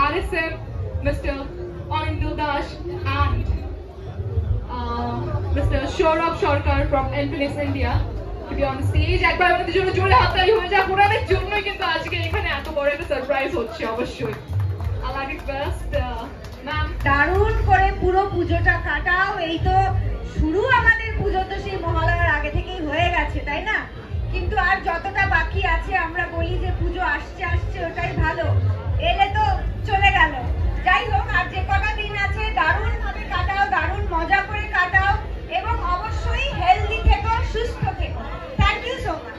RSF, Mr. Anindul Das, and Mr. Saurabh Sarkar from Infinix India to be on the stage. একবার আমাদের জন্য জোরে হাততালি হয়ে যাক, ওনাদের জন্যই কিন্তু আজকে এখানে এত বড় একটা সারপ্রাইজ হচ্ছে। অবশ্যই আল্লাহ রিকোয়েস্ট ম্যাম, দারুণ করে পুরো পুজোটা কাটাও। এই তো শুরু আমাদের পুজো তো সেই মহালয়ার আগে থেকেই হয়ে গেছে, তাই না? কিন্তু আর যতটা বাকি আছে আমরা বলি যে পুজো আসছে আসছে, ওটাই ভালো, এলে তো চলে গেল। যাই হোক, আর যে কটা দিন আছে দারুণ ভাবে কাটাও, দারুণ মজা করে কাটাও এবং অবশ্যই হেলদি থেকো, সুস্থ থেকো। Thank you so much.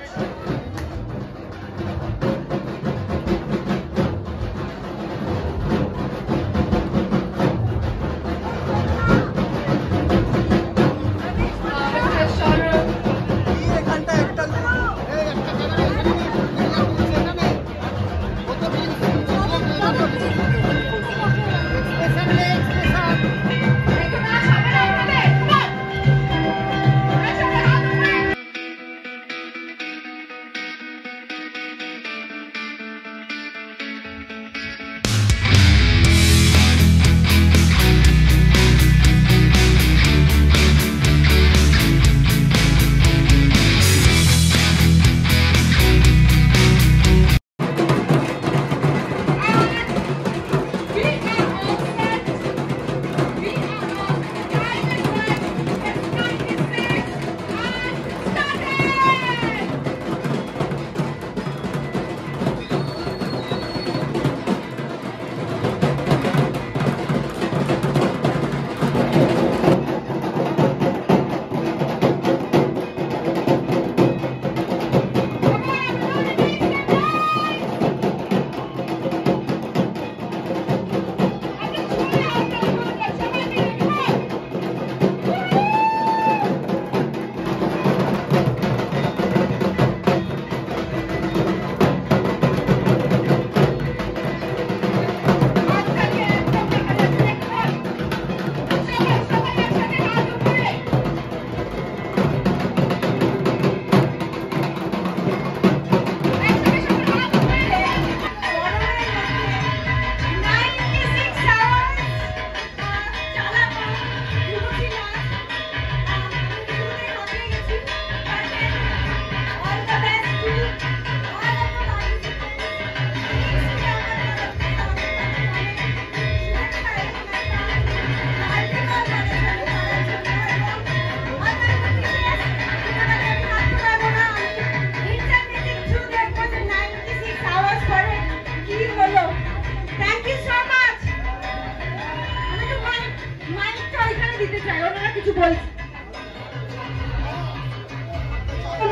কিছু বলছি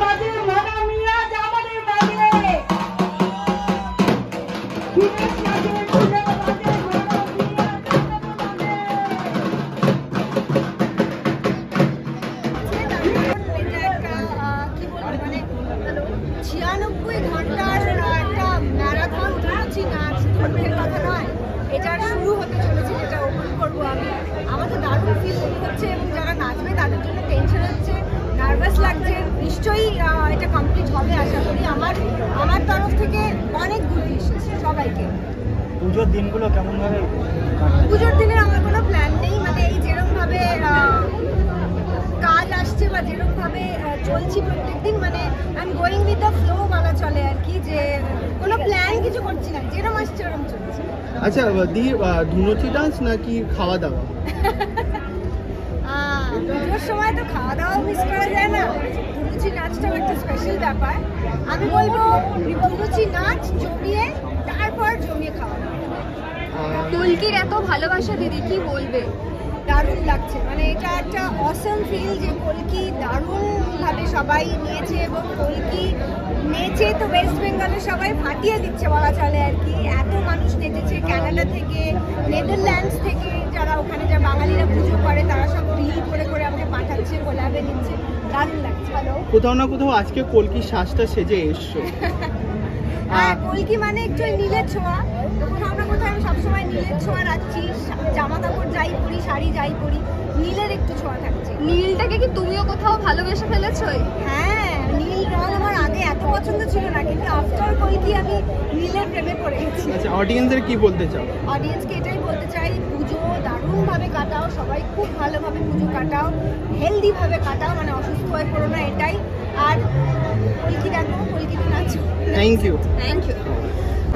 মাঝে মানা মিয়া জামানের মাঝে বিদেশ মাঝে খুলে মাঝে মানা মিয়া জামানের মাঝে 96 ঘন্টার একটা ম্যারাথন ধরেছি নাচ, ধর্মের কথা নয়, এটার শুরু হতে চলেছে, যেটা ওপেন করবো আমি। আমার তো দারুণ ফিল হচ্ছে এবং যারা নাচবে তাদের জন্য টেনশন হচ্ছে, নার্ভাস লাগছে। নিশ্চয়ই এটা কমপ্লিট হবে আশা করি। আমার তরফ থেকে অনেক গুড উইশেস সবাইকে। পুজোর দিনগুলো কেমন ভাবে? পুজোর দিনে আমার কোনো প্ল্যান নেই, মানে এই যেরকমভাবে কাজ আসছে বা যেরকমভাবে চলছি প্রত্যেকদিন, মানে I am going with the flow বলা চলে আর কি, যে কোনো প্ল্যান কিছু করছি না, যেরকম আসছে ওরকম চলছে। আচ্ছা দি, ধুনুচি ডান্স নাকি খাওয়া দাওয়া? পুজোর সময় তো খাওয়া দাওয়াও মিস করা যায় না, ধুনুচি নাচটাও একটা স্পেশাল ব্যাপার। আমি বলবো ধুনুচি নাচ জমিয়ে, তারপর জমিয়ে খাওয়া দাওয়া। কলকির এত ভালোবাসা দিদি, কি বলবে? দারুণ লাগছে, মানে এটা একটা অসম ফিল যে কলকি দারুণভাবে সবাই নিয়েছে এবং কলকি নেচে তো ওয়েস্ট বেঙ্গলে সবাই ফাটিয়ে দিচ্ছে বলা চলে আর কি। এত মানুষ নেচেছে, কানাডা থেকে, নেদারল্যান্ডস থেকে, যারা ওখানে যা বাঙালিরা পুজো করে তারা সব রিল করে করে আমাকে পাঠাচ্ছে, কোলাবে নিচ্ছে, দারুণ লাগছে। হ্যালো, কোথাও না কোথাও আজকে কলকির শ্বাসটা সেজে এসছো। হ্যাঁ, কলকি মানে একটু নীলের ছোঁয়া, কোথাও না কোথাও আমি সবসময় নীলের ছোঁয়া রাখছি, জামা কাপড় যাই পরি, শাড়ি যাই পরি, নীলের একটু ছোঁয়া থাকছে। নীলটাকে কি তুমিও কোথাও ভালোবেসে ফেলেছো? হ্যাঁ, নীল রং আমার আগে এত পছন্দ ছিল না, কিন্তু আফটার কলকি আমি নীলের প্রেমে পড়ে গেছি। আচ্ছা, অডিয়েন্সের কি বলতে চাও? অডিয়েন্সকে এটাই বলতে চাই, পুজো দারুণভাবে কাটাও, সবাই খুব ভালোভাবে পুজো কাটাও, হেলদিভাবে কাটাও, মানে অসুস্থ হয়ে পড়ো না, এটাই। আর কলকি দেখো, কলকিতে নাচো। Thank you. Thank you.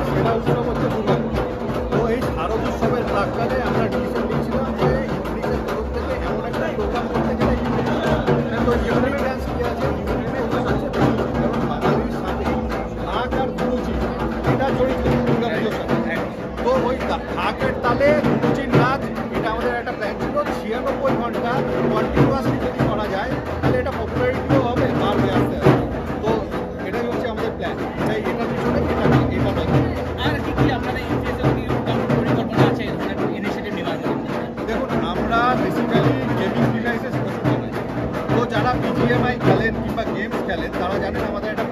সেরা উৎসব হচ্ছে দুর্গাপুজো। তো এই শারদ উৎসবের প্রাক্কালে আমরা ডিসিশন নিয়েছিলাম যে ইউনিটের তরফ থেকে এমন একটা প্রোগ্রাম করতে গেলে তো ইউনিট ড্যান্স কি আছে, ইউনিটে হচ্ছে কারণ বাঙালির সাথে ঢাক আর ধুনুচি এটা জড়িত দুর্গাপুজোর সাথে। তো ওই ঢাকের তালে ধুনুচির নাচ, এটা আমাদের একটা প্ল্যান ছিল। 96 ঘন্টা কন্টিনিউয়াসলি যদি করা যায় তাহলে এটা পপুলারিটিও হবে, বাড়বে আস্তে আস্তে। তো এটাই হচ্ছে আমাদের প্ল্যান। তাই এটার পিছনে এটা আর কি কি আপনাদের পরিকল্পনা আছে ইনিশিয়েটিভ নেওয়ার জন্য? দেখুন, আমরা বেসিক্যালি গেমিং ডিভাইসেস প্রচুর বানাই। তো যারা বিজিএমআই খেলেন কিংবা গেমস খেলেন তারা জানেন আমাদের একটা